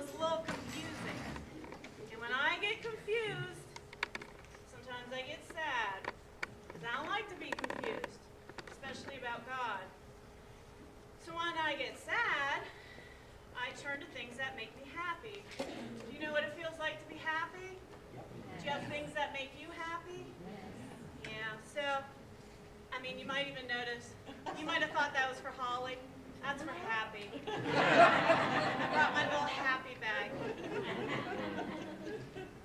it's a little confusing. And when I get confused, sometimes I get sad, because I don't like to be confused, especially about God. So when I get sad, I turn to things that make me happy. Do you know what it feels like to be happy? Do you have things that make you happy? Yeah, so, I mean, you might even notice, you might have thought that was for Holly. That's for happy. I brought my little happy bag.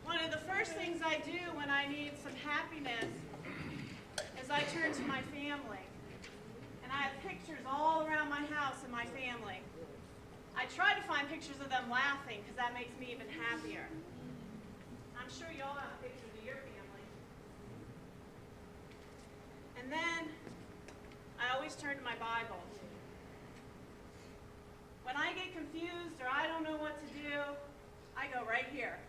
One of the first things I do when I need some happiness is I turn to my family. And I have pictures all around my house and my family. I try to find pictures of them laughing because that makes me even happier. I'm sure you all have pictures of your family. And then I always turn to my Bible. When I get confused or I don't know what to do, I go right here.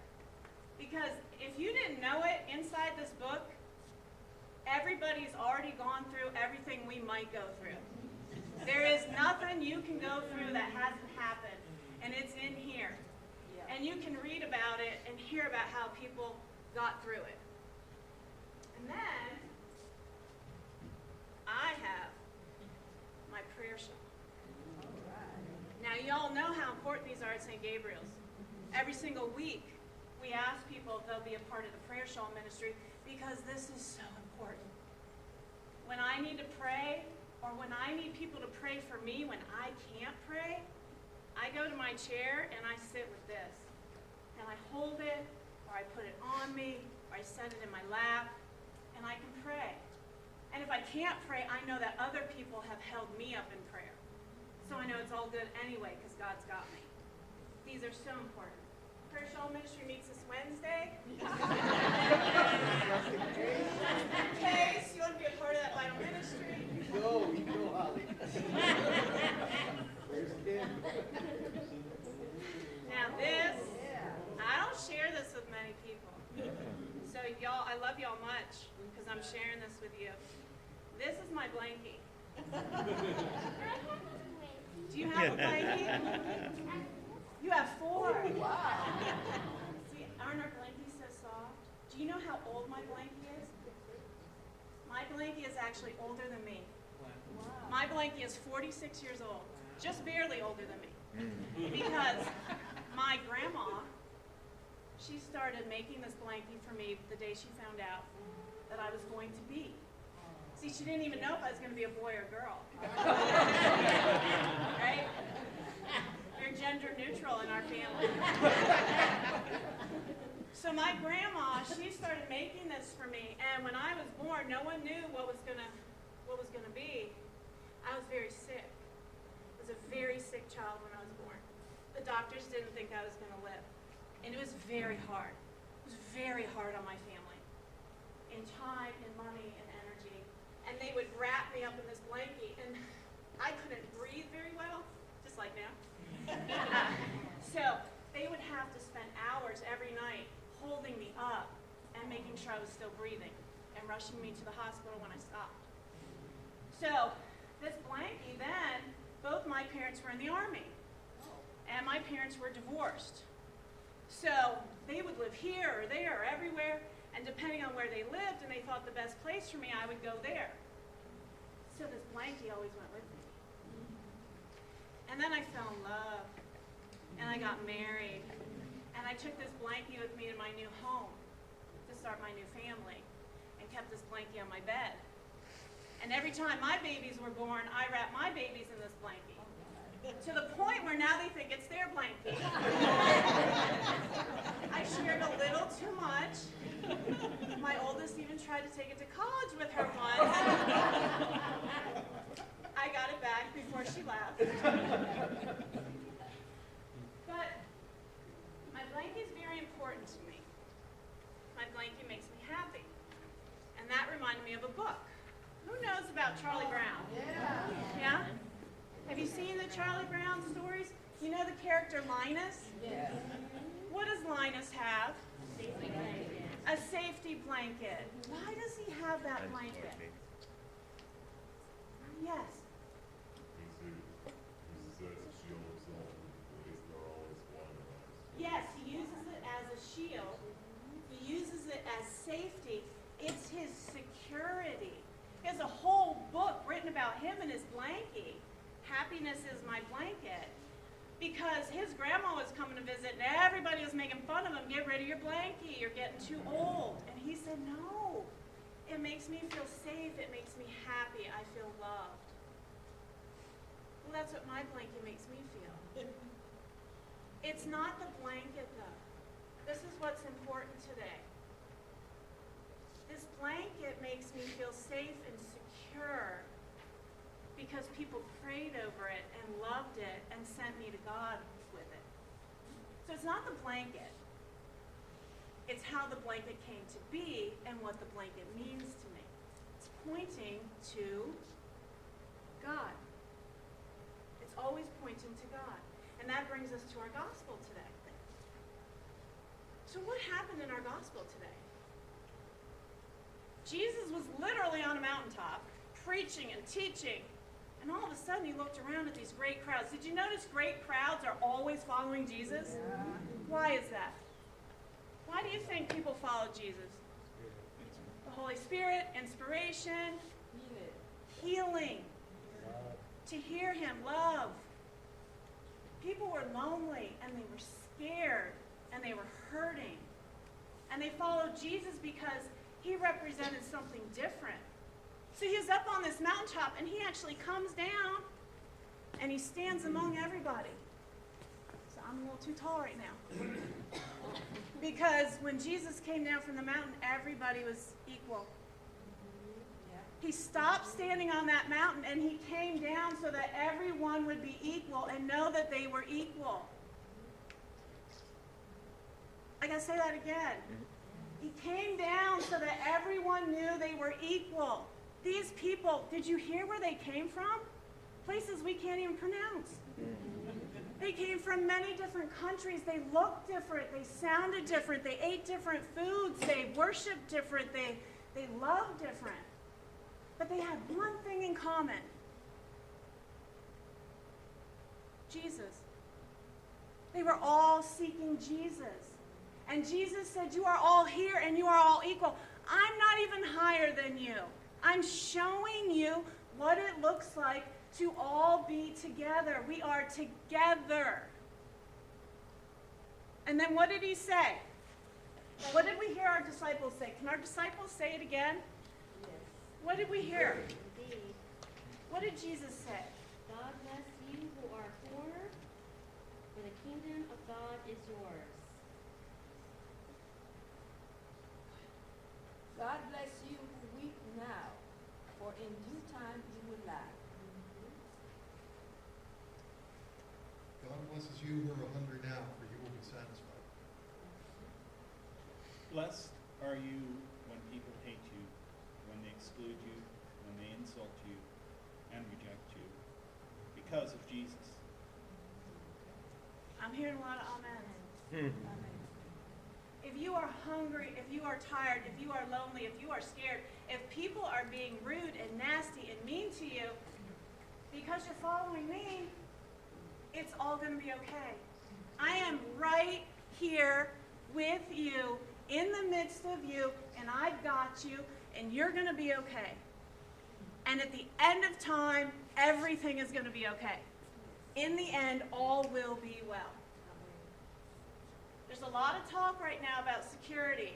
Because if you didn't know it, inside this book, everybody's already gone through everything we might go through. There is nothing you can go through that hasn't happened, and it's in here. And you can read about it and hear about how people got through it. And then, I have my prayer shawl. Now, y'all know how important these are at St. Gabriel's. Every single week, we ask people if they'll be a part of the prayer shawl ministry because this is so important. When I need to pray, or when I need people to pray for me when I can't pray, I go to my chair and I sit with this. And I hold it, or I put it on me, or I set it in my lap, and I can pray. And if I can't pray, I know that other people have held me up in prayer. So I know it's all good anyway, because God's got me. These are so important. Prayer Shawl Ministry meets this Wednesday. In case you want to be a part of that vital ministry. You go, Holly. Now this, I don't share this with many people. So y'all, I love y'all much, because I'm sharing this with you. This is my blankie. Do you have a blankie? You have 4. Wow. See, aren't our blankies so soft? Do you know how old my blankie is? My blankie is actually older than me. Wow. My blankie is 46 years old, just barely older than me. Because my grandma, she started making this blankie for me the day she found out that I was going to be. See, she didn't even know if I was going to be a boy or a girl. Right? We're gender neutral in our family. So my grandma, she started making this for me, and when I was born, no one knew what was gonna be. I was very sick. I was a very sick child when I was born. The doctors didn't think I was gonna live, and it was very hard. It was very hard on my family, in time, in money, and energy. And they would wrap me up in this blanket, and I couldn't breathe very well, just like now. So they would have to spend hours every night holding me up and making sure I was still breathing and rushing me to the hospital when I stopped. So this blankie then, both my parents were in the Army, and my parents were divorced. So they would live here or there or everywhere, and depending on where they lived and they thought the best place for me, I would go there. So this blankie always went with me. And then I fell in love, and I got married, and I took this blankie with me to my new home to start my new family, and kept this blankie on my bed. And every time my babies were born, I wrapped my babies in this blankie, to the point where now they think it's their blankie. I shared a little too much. My oldest even tried to take it to college with her once. I got it back before she left. But my blankie is very important to me. My blankie makes me happy. And that reminded me of a book. Who knows about Charlie Brown? Yeah? Have you seen the Charlie Brown stories? You know the character Linus? Yeah. What does Linus have? A safety blanket. Why does he have that blanket? Yes. He says shield us all, because they're always one of us. him and his blankie. Happiness is my blanket. Because his grandma was coming to visit and everybody was making fun of him. Get rid of your blankie, you're getting too old. And he said, no, it makes me feel safe, it makes me happy, I feel loved. Well, that's what my blanket makes me feel. It's not the blanket though. This is what's important today. This blanket makes me feel safe and secure because people prayed over it and loved it and sent me to God with it. So it's not the blanket. It's how the blanket came to be and what the blanket means to me. It's pointing to God. It's always pointing to God. And that brings us to our gospel today. So what happened in our gospel today? Jesus was literally on a mountaintop, preaching and teaching. And all of a sudden, he looked around at these great crowds. Did you notice great crowds are always following Jesus? Yeah. Why is that? Why do you think people follow Jesus? The Holy Spirit, inspiration, healing, to hear him, love. People were lonely, and they were scared, and they were hurting. And they followed Jesus because he represented something different. So he was up on this mountaintop, and he actually comes down, and he stands among everybody. So I'm a little too tall right now. Because when Jesus came down from the mountain, everybody was equal. He stopped standing on that mountain, and he came down so that everyone would be equal and know that they were equal. I got to say that again. He came down so that everyone knew they were equal. These people, did you hear where they came from? Places we can't even pronounce. They came from many different countries. They looked different. They sounded different. They ate different foods. They worshiped different. They loved different. But they had one thing in common. Jesus. They were all seeking Jesus. And Jesus said, you are all here and you are all equal. I'm not even higher than you. I'm showing you what it looks like to all be together. We are together. And then what did he say? What did we hear our disciples say? Can our disciples say it again? Yes. What did we hear? Indeed. What did Jesus say? God bless you who are poor, for the kingdom of God is yours. God bless you who weep now, for in due time you will laugh. God blesses you who are hungry now, for you will be satisfied. Blessed are you when people hate you, when they exclude you, when they insult you and reject you, because of Jesus. I'm hearing a lot of amens. Amen. If you are hungry, if you are tired, if you are lonely, if you are scared, if people are being rude and nasty and mean to you, because you're following me, it's all going to be okay. I am right here with you, in the midst of you, and I've got you, and you're going to be okay. And at the end of time, everything is going to be okay. In the end, all will be well. There's a lot of talk right now about security,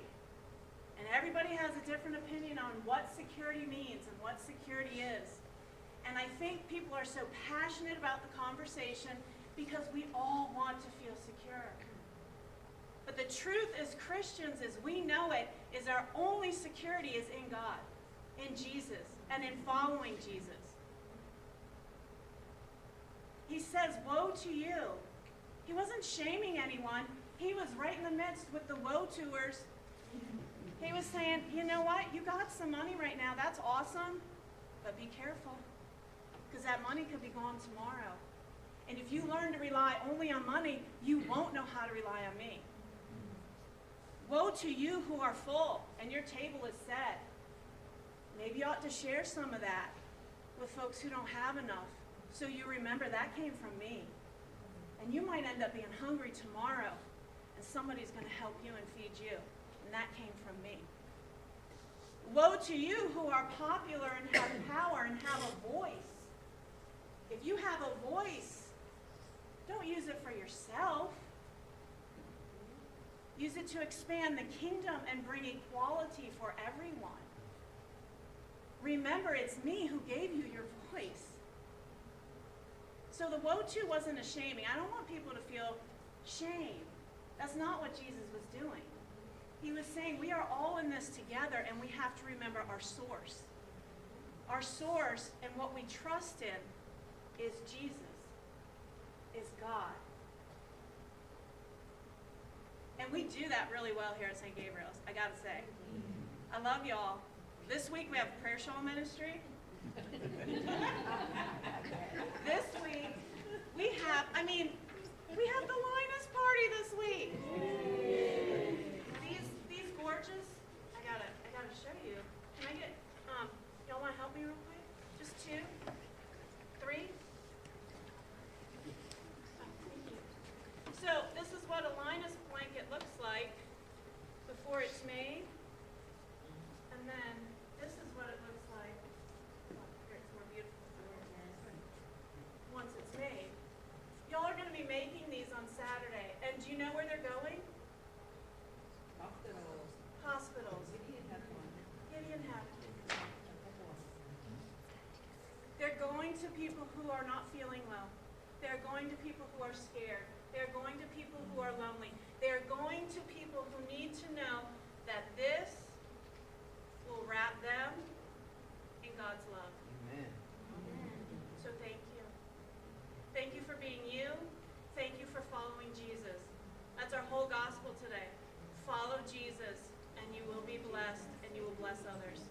and everybody has a different opinion on what security means and what security is. And I think people are so passionate about the conversation because we all want to feel secure. But the truth as Christians, as we know it, is our only security is in God, in Jesus, and in following Jesus. He says, woe to you. He wasn't shaming anyone. He was right in the midst with the woe-toers. He was saying, you know what? You got some money right now. That's awesome. But be careful, because that money could be gone tomorrow. And if you learn to rely only on money, you won't know how to rely on me. Woe to you who are full, and your table is set. Maybe you ought to share some of that with folks who don't have enough, so you remember that came from me. And you might end up being hungry tomorrow, and somebody's going to help you and feed you. And that came from me. Woe to you who are popular and have power and have a voice. If you have a voice, don't use it for yourself. Use it to expand the kingdom and bring equality for everyone. Remember, it's me who gave you your voice. So the woe to wasn't a shaming. I don't want people to feel shame. That's not what Jesus was doing. He was saying we are all in this together, and we have to remember our source. Our source and what we trust in is Jesus, is God. And we do that really well here at St. Gabriel's, I gotta say. I love y'all. This week we have prayer shawl ministry. This week we have the Linus party this week. These gorgeous, I gotta show you. Can I get, y'all wanna help me real quick? Just 2, 3. Thank you. So this is what a Linus blanket looks like before it's made. And then this is what it looks like. Here, it's more beautiful. Once it's made. Y'all are going to be making these on Saturday. And do you know where they're going? Hospitals. Gideon had one. They're going to people who are not feeling well. They're going to people who are scared. They're going to people who are lonely. They're going to people who need to know that this will wrap them in God's love. Amen. So thank you. Thank you for being you. Thank you for following Jesus. That's our whole gospel today. Follow Jesus, and you will be blessed, and you will bless others.